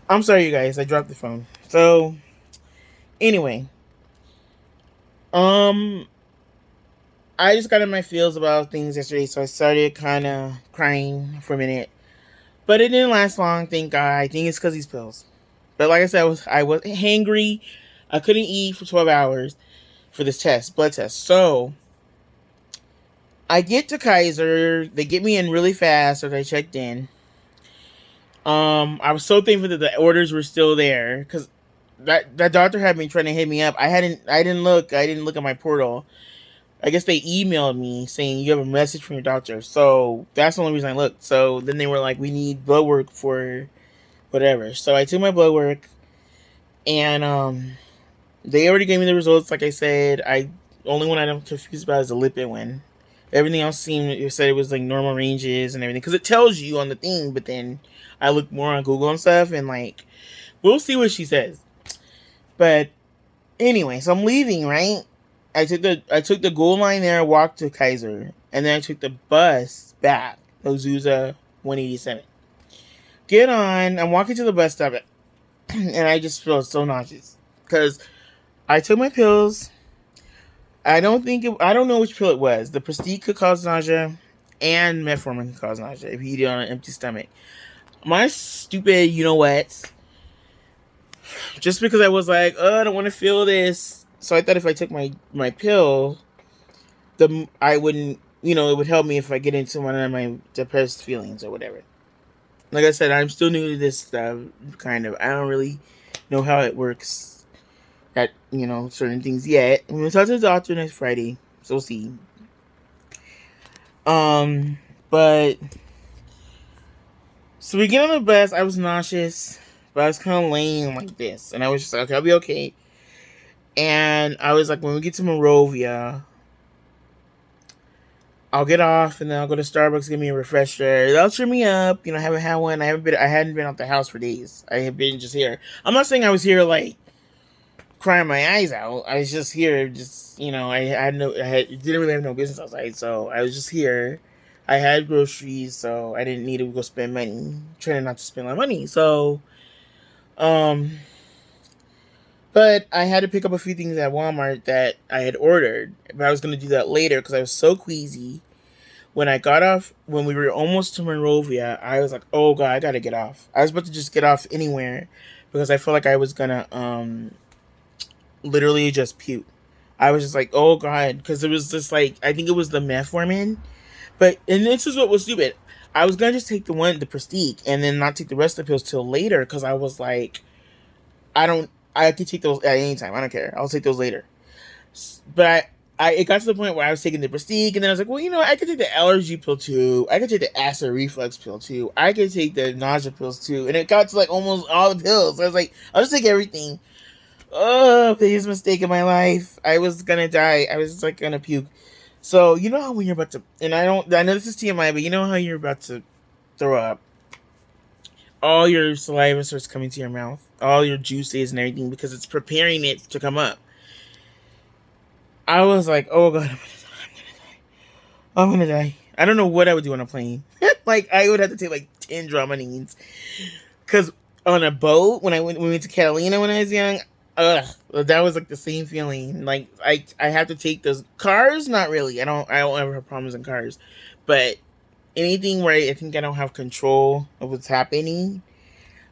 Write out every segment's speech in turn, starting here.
I'm sorry, you guys. I dropped the phone. So anyway, um, I just got in my feels about things yesterday, so I started kind of crying for a minute, but it didn't last long. Thank God. I think it's because these pills. But like I said, I was hangry. I couldn't eat for 12 hours for this test, blood test. So I get to Kaiser. They get me in really fast after I checked in. I was so thankful that the orders were still there because that doctor had been trying to hit me up. I didn't look at my portal. I guess they emailed me saying you have a message from your doctor. So that's the only reason I looked. So then they were like, we need blood work for whatever. So I took my blood work and they already gave me the results. Like I said, I only one I'm confused about is the lipid one. Everything else seemed it said it was like normal ranges and everything because it tells you on the thing. But then I looked more on Google and stuff and like we'll see what she says. But anyway, so I'm leaving, right? I took the gold line there, walked to Kaiser, and then I took the bus back, Azusa 187. Get on, I'm walking to the bus stop, and I just feel so nauseous because I took my pills. I don't know which pill it was. The Prestige could cause nausea, and metformin could cause nausea if you eat it on an empty stomach. My stupid, you know what? Just because I was like, oh, I don't want to feel this. So I thought if I took my pill, I wouldn't, it would help me if I get into one of my depressed feelings or whatever. Like I said, I'm still new to this stuff, kind of. I don't really know how it works at, certain things yet. I'm going to talk to the doctor next Friday, so we'll see. But, so we get on the bus, I was nauseous, but I was kind of laying like this, and I was just like, okay, I'll be okay. And I was like, when we get to Morovia, I'll get off and then I'll go to Starbucks, get me a refresher. That'll cheer me up. I haven't had one. I hadn't been out the house for days. I have been just here. I'm not saying I was here like crying my eyes out. I was just here, just I didn't really have no business outside, so I was just here. I had groceries, so I didn't need to go spend money. Trying not to spend a lot of money. So, um, but I had to pick up a few things at Walmart that I had ordered, but I was gonna do that later because I was so queasy. When we were almost to Monrovia, I was like, oh god, I gotta get off. I was about to just get off anywhere because I felt like I was gonna literally just puke. I was just like, oh god, because it was just like I think it was the metformin. And this is what was stupid. I was gonna just take the Prestige, and then not take the rest of the pills till later because I was like, I could take those at any time. I don't care. I'll take those later. But it got to the point where I was taking the Prestige, and then I was like, well, I could take the allergy pill too. I could take the acid reflux pill too. I could take the nausea pills too. And it got to like almost all the pills. I was like, I'll just take everything. Oh, biggest mistake in my life. I was gonna die. I was just like gonna puke. So you know how when you're about to, and I know this is TMI, but you know how you're about to throw up, all your saliva starts coming to your mouth, all your juices and everything because it's preparing it to come up. I was like, oh god, I'm gonna die. I don't know what I would do on a plane. Like I would have to take like 10 Dramamines. Cause on a boat when we went to Catalina when I was young, that was like the same feeling. Like I have to take those cars. Not really. I don't ever have problems in cars, but anything where I think I don't have control of what's happening.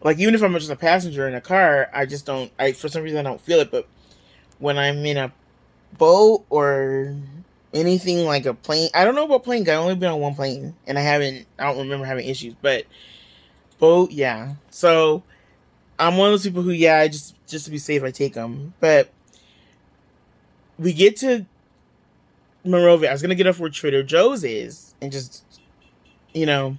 Like even if I'm just a passenger in a car, I just don't. I for some reason I don't feel it. But when I'm in a boat or anything like a plane. I don't know about plane. I've only been on one plane, and I don't remember having issues. But boat, yeah. So I'm one of those people who, yeah, just to be safe, I take them. But we get to Monrovia. I was gonna get off where Trader Joe's is, and just you know.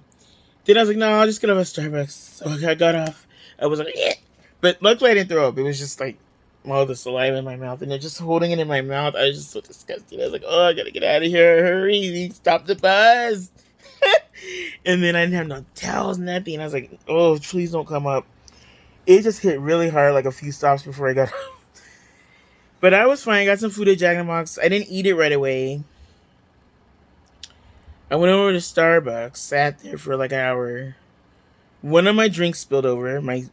Then I was like, no, I'll just get off at Starbucks. So I got off. I was like, yeah. But luckily I didn't throw up. It was just like all the saliva in my mouth, and then just holding it in my mouth. I was just so disgusted. I was like, oh, I gotta get out of here. Hurry. Stop the bus. And then I didn't have no towels, nothing. I was like, oh, please don't come up. It just hit really hard, like a few stops before I got But I was fine. I got some food at Jack in the Box. I didn't eat it right away. I went over to Starbucks, sat there for like an hour. One of my drinks spilled over. My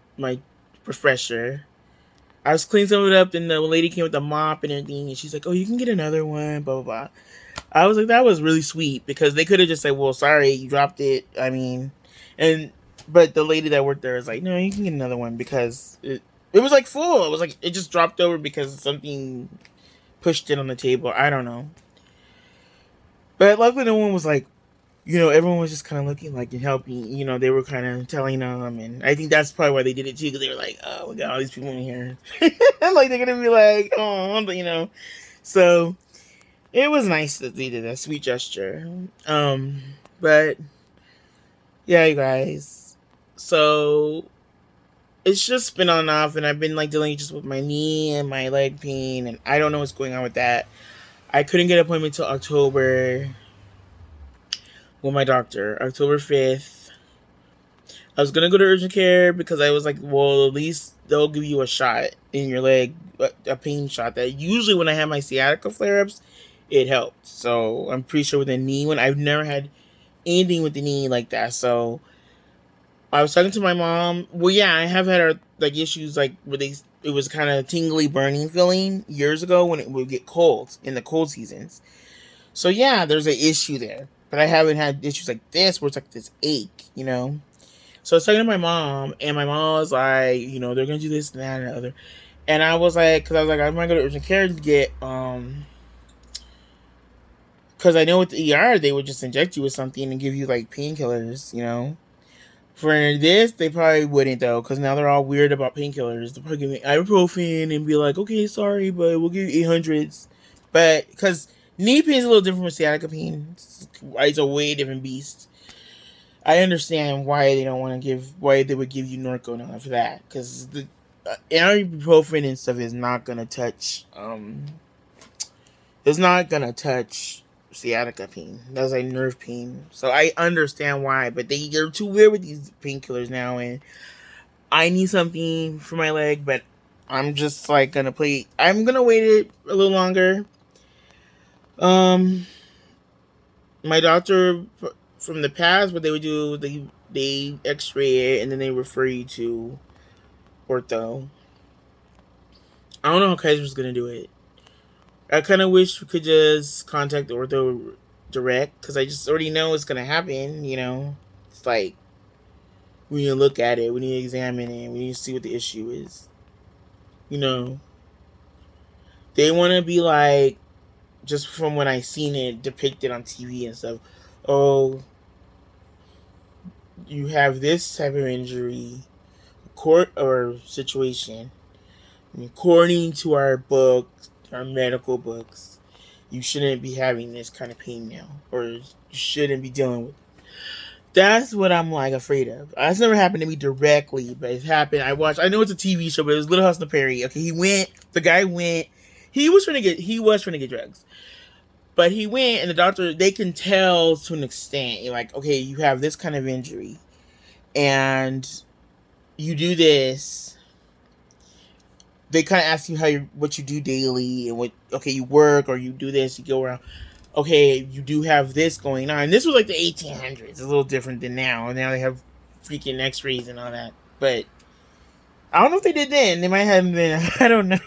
refresher. I was cleaning some of it up, and the lady came with the mop and everything, and she's like, "Oh, you can get another one." Blah blah blah. I was like, that was really sweet because they could have just said, "Well, sorry, you dropped it." I mean, and but the lady that worked there was like, "No, you can get another one because it was like full. It was like it just dropped over because something pushed it on the table. I don't know." But luckily, no one was like, everyone was just kind of looking like and helping. They were kind of telling them, and I think that's probably why they did it too, because they were like, "Oh, we got all these people in here," like they're gonna be like, "Oh," So it was nice that they did a sweet gesture. But yeah, you guys. So it's just been on and off, and I've been like dealing just with my knee and my leg pain, and I don't know what's going on with that. I couldn't get an appointment till October with my doctor, October 5th. I was gonna go to urgent care because I was like, well, at least they'll give you a shot in your leg, a pain shot. That usually when I have my sciatica flare-ups, it helped. So I'm pretty sure with the knee one, I've never had anything with the knee like that. So I was talking to my mom. Well, yeah, I have had like issues like where it was kind of tingly, burning feeling years ago when it would get cold in the cold seasons. So yeah, there's an issue there, but I haven't had issues like this where it's like this ache. So I was talking to my mom, and my mom was like, they're gonna do this and that and the other, and I was like, because I was like, I might go to urgent care to get because I know with the ER they would just inject you with something and give you like painkillers. For this, they probably wouldn't though, because now they're all weird about painkillers. They'll probably give me ibuprofen and be like, okay, sorry, but we'll give you 800s. But because knee pain is a little different from sciatica pain, it's a way different beast. I understand why they would give you Norco now for that, because the ibuprofen and stuff is not gonna touch. It's not gonna touch sciatica pain. That's like nerve pain. So I understand why, but they're too weird with these painkillers now, and I need something for my leg, but I'm just like I'm gonna wait it a little longer. My doctor from the past, what they would do, they x-ray it and then they refer you to ortho. I don't know how Kaiser's gonna do it. I kind of wish we could just contact the ortho direct, because I just already know it's gonna happen. It's like we need to look at it, we need to examine it, we need to see what the issue is. They want to be like, just from when I seen it depicted on TV and stuff. Oh, you have this type of injury, court or situation. According to our books, our medical books, you shouldn't be having this kind of pain now, or you shouldn't be dealing with it. That's what I'm like afraid of. That's never happened to me directly, but it's happened. I know it's a TV show, but it was Little House on the Prairie. Okay, the guy went. He was trying to get drugs, but he went, and the doctor, they can tell to an extent. You're like, okay, you have this kind of injury, and you do this. They kind of ask you what you do daily, and you work, or you do this, you go around. Okay, you do have this going on. And this was like the 1800s. It's a little different than now. And now they have freaking x-rays and all that. But I don't know if they did then. They might have been. I don't know.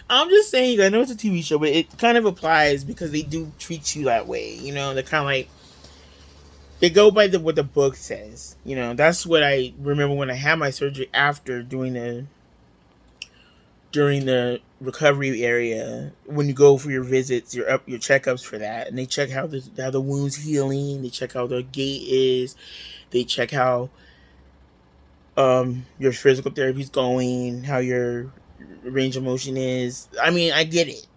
I'm just saying, I know it's a TV show, but it kind of applies because they do treat you that way. They're kind of like, they go by what the book says. That's what I remember when I had my surgery after during the recovery area, when you go for your visits, your checkups for that, and they check how the wound's healing, they check how the gait is, they check how your physical therapy's going, how your range of motion is. I mean, I get it.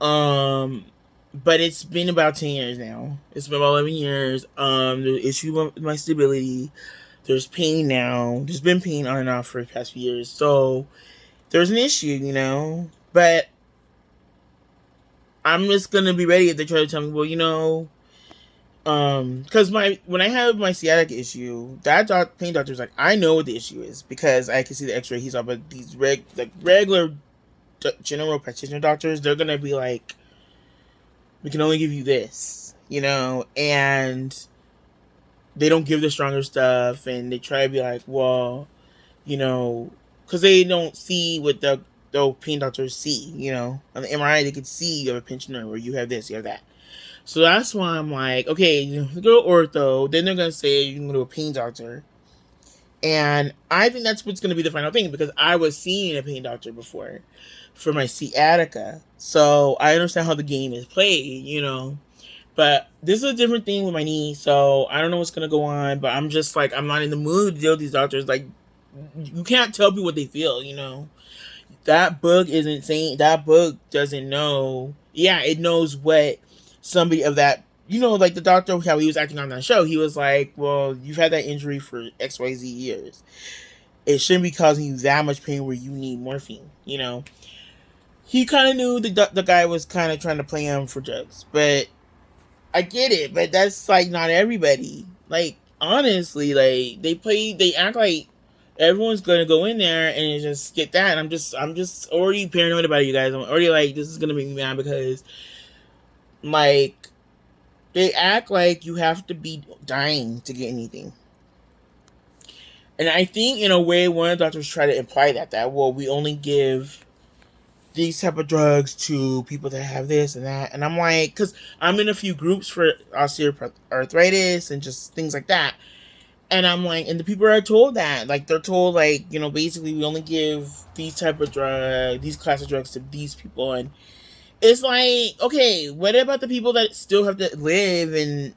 But it's been about 10 years now. It's been about 11 years. The issue with my stability, there's pain now. There's been pain on and off for the past few years. So there's an issue, but I'm just gonna be ready if they try to tell me, well, because when I have my sciatica issue, that pain doctor's like, I know what the issue is because I can see the X-ray he's on. But these regular general practitioner doctors, they're gonna be like, we can only give you this, and they don't give the stronger stuff, and they try to be like, well, you know, because they don't see what the pain doctors see, you know. On the MRI, they can see you have a pinched nerve, or you have this, you have that. So that's why I'm like, okay, you go to ortho, then they're going to say you can go to a pain doctor. And I think that's what's going to be the final thing, because I was seeing a pain doctor before for my sciatica. So I understand how the game is played, you know. But this is a different thing with my knee, so I don't know what's going to go on. But I'm just like, I'm not in the mood to deal with these doctors. Like, you can't tell people what they feel, you know. That book isn't saying, that book doesn't know. Yeah, it knows what somebody of that, you know, like the doctor, how he was acting on that show. He was like, well, you've had that injury for XYZ years. It shouldn't be causing you that much pain where you need morphine, you know. He kind of knew the guy was kind of trying to play him for drugs, but I get it. But that's like not everybody. Like, honestly, like they act like everyone's gonna go in there and just get that. And I'm just already paranoid about it, you guys. I'm already like, this is gonna make me mad, because like they act like you have to be dying to get anything. And I think in a way one of the doctors try to imply that well, we only give these type of drugs to people that have this and that. And I'm like, because I'm in a few groups for osteoarthritis and just things like that. And I'm like, and the people are told that, like, they're told, like, you know, basically we only give these type of drugs, these class of drugs to these people. And it's like, okay, what about the people that still have to live and,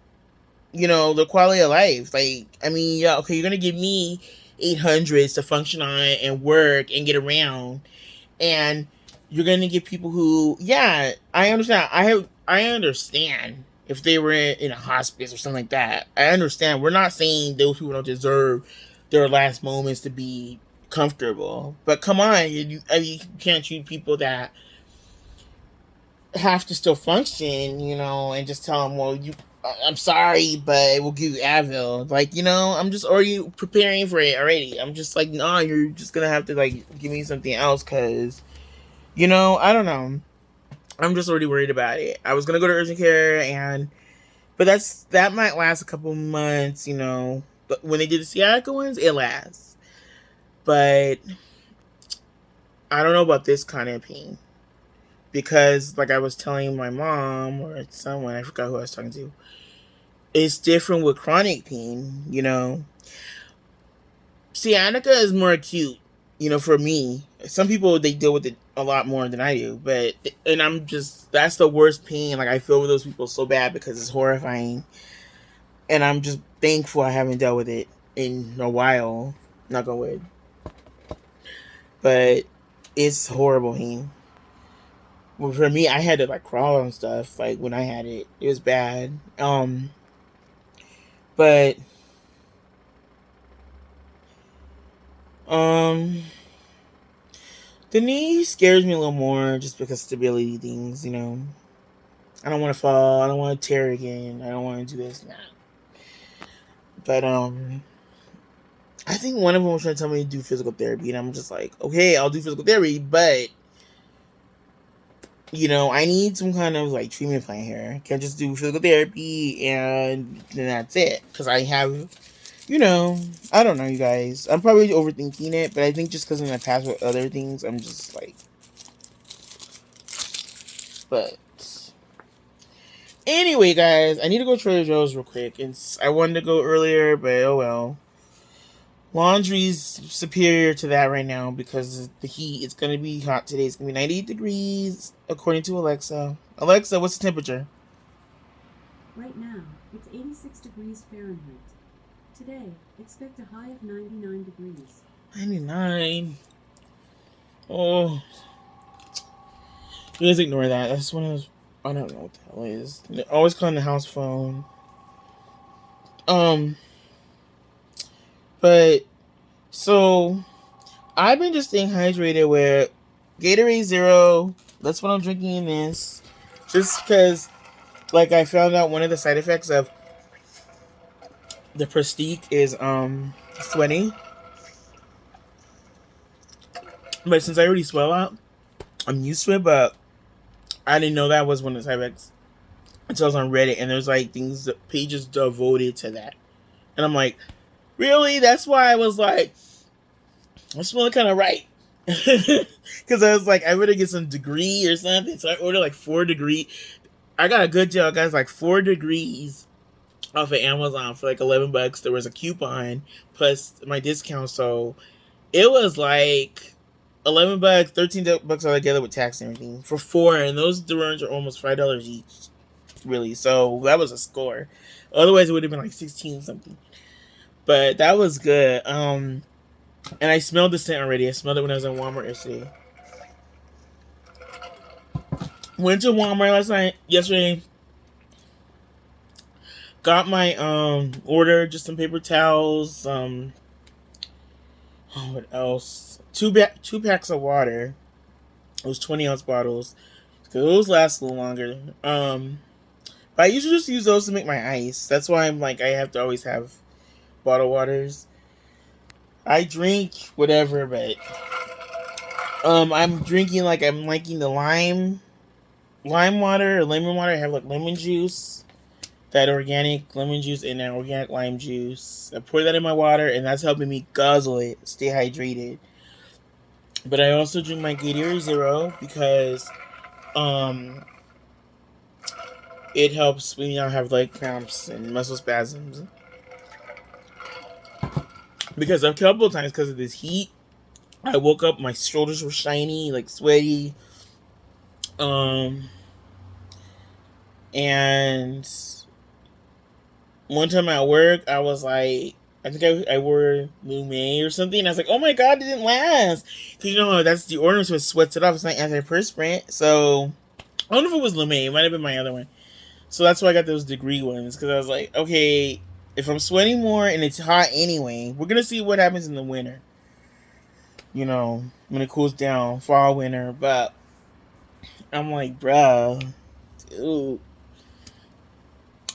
you know, the quality of life? Like, I mean, yeah, okay, you're going to give me 800s to function on and work and get around. And you're going to give people who, yeah, I understand. I understand if they were in a hospice or something like that. I understand. We're not saying those people don't deserve their last moments to be comfortable. But come on, I mean, you can't treat people that have to still function, you know, and just tell them, well, I'm sorry, but we'll give you Advil. Like, you know, I'm just already preparing for it already. I'm just like, nah, you're just going to have to, like, give me something else, because, you know, I don't know. I'm just already worried about it. I was going to go to urgent care, but that might last a couple months, you know. But when they did the sciatica ones, it lasts. But I don't know about this kind of pain. Because, like I was telling my mom or someone, I forgot who I was talking to, it's different with chronic pain, you know. Sciatica is more acute, you know, for me. Some people, they deal with it a lot more than I do, and I'm just, that's the worst pain. Like, I feel with those people so bad because it's horrifying. And I'm just thankful I haven't dealt with it in a while. Knock on wood. But it's horrible pain. Well, for me, I had to, like, crawl and stuff. Like, when I had it, it was bad. But the knee scares me a little more just because stability things, you know. I don't want to fall. I don't want to tear again. I don't want to do this and that. But I think one of them was trying to tell me to do physical therapy, and I'm just like, okay, I'll do physical therapy, but, you know, I need some kind of, like, treatment plan here. I can't just do physical therapy and then that's it. Because I have, you know, I don't know, you guys. I'm probably overthinking it, but I think just because in my past with other things, I'm just like, but anyway, guys, I need to go to Trader Joe's real quick. I wanted to go earlier, but oh well. Laundry's superior to that right now because the heat. It's going to be hot today. It's going to be 98 degrees, according to Alexa. Alexa, what's the temperature? Right now, it's 86 degrees Fahrenheit. Today, expect a high of 99 degrees. 99? Oh. You guys ignore that. That's one of those, I don't know what the hell it is. They're always calling the house phone. But, so, I've been just staying hydrated with Gatorade Zero. That's what I'm drinking in this. Just because, like, I found out one of the side effects of the Prestige is, sweating. But since I already swell out, I'm used to it, but I didn't know that was one of the side effects until I was on Reddit, and there's, like, pages devoted to that. And I'm like, really? That's why I was like, I smell kind of right. Because I was like, I better get some degree or something. So I ordered like 4 degree. I got a good deal, guys. Like 4 degrees off of Amazon for like $11. There was a coupon plus my discount, so it was like $11, $13 altogether with tax and everything for 4. And those durians are almost $5 each, really. So that was a score. Otherwise, it would have been like 16 something. But that was good. And I smelled the scent already. I smelled it when I was in Walmart yesterday. Went to Walmart yesterday. Got my order, just some paper towels. What else? Two packs of water. It was 20-ounce bottles. Cause those last a little longer. But I usually just use those to make my ice. That's why I'm like I have to always have bottled waters. I drink whatever, but I'm drinking like I'm liking the lime water or lemon water. I have like lemon juice, that organic lemon juice, and that organic lime juice. I pour that in my water, and that's helping me guzzle it, stay hydrated. But I also drink my Gatorade Zero because it helps me not have leg cramps and muscle spasms. Because a couple of times, because of this heat, I woke up, my shoulders were shiny, like sweaty. And one time at work, I was like, I think I wore Lume or something. And I was like, oh my God, it didn't last. Because you know, that's the order, so it sweats it off. It's not antiperspirant. So, I don't know if it was Lume. It might have been my other one. So that's why I got those degree ones. Because I was like, okay, if I'm sweating more and it's hot anyway, we're going to see what happens in the winter. You know, when it cools down, fall, winter. But I'm like, bruh, dude.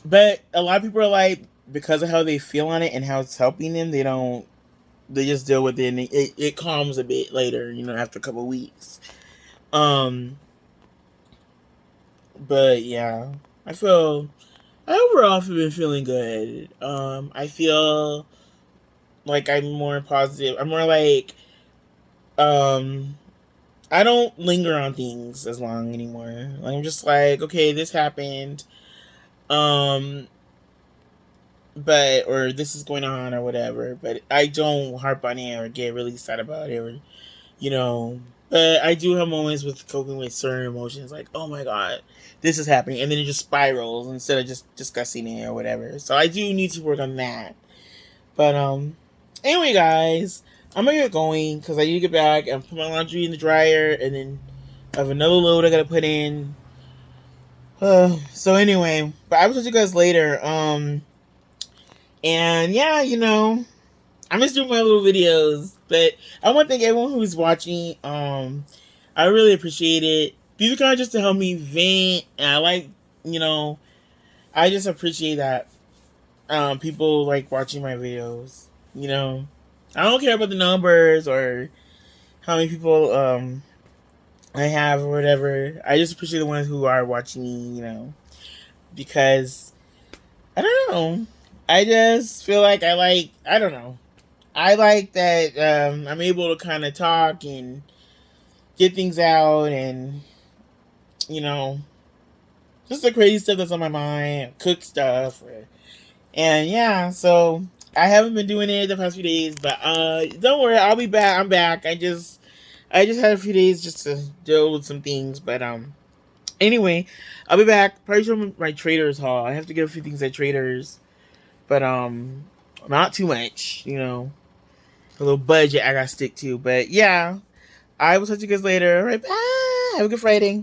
But a lot of people are like, because of how they feel on it and how it's helping them, they just deal with it, and it calms a bit later, you know, after a couple of weeks. But yeah, I overall have been feeling good. I feel like I'm more positive. I'm more like, I don't linger on things as long anymore. Like, I'm just like, okay, this happened. But, or this is going on or whatever, but I don't harp on it or get really sad about it or, you know, but I do have moments with coping with certain emotions like, oh my God, this is happening. And then it just spirals instead of just discussing it or whatever. So I do need to work on that. But, anyway, guys, I'm gonna get going because I need to get back and put my laundry in the dryer, and then I have another load I gotta put in. So anyway, but I will talk to you guys later. And yeah, you know, I'm just doing my little videos, but I want to thank everyone who's watching. I really appreciate it. These are kind of just to help me vent, and I like, you know, I just appreciate that people like watching my videos. You know, I don't care about the numbers or how many people I have or whatever. I just appreciate the ones who are watching me, you know, because I don't know. I just feel like I don't know. I like that I'm able to kind of talk and get things out and, you know, just the crazy stuff that's on my mind, cook stuff. And yeah, so I haven't been doing it the past few days, but don't worry, I'll be back. I'm back. I just had a few days just to deal with some things, but anyway, I'll be back. Probably show my Traders haul. I have to get a few things at Traders. But not too much, you know. A little budget I gotta stick to. But yeah, I will talk to you guys later. All right, bye. Have a good Friday.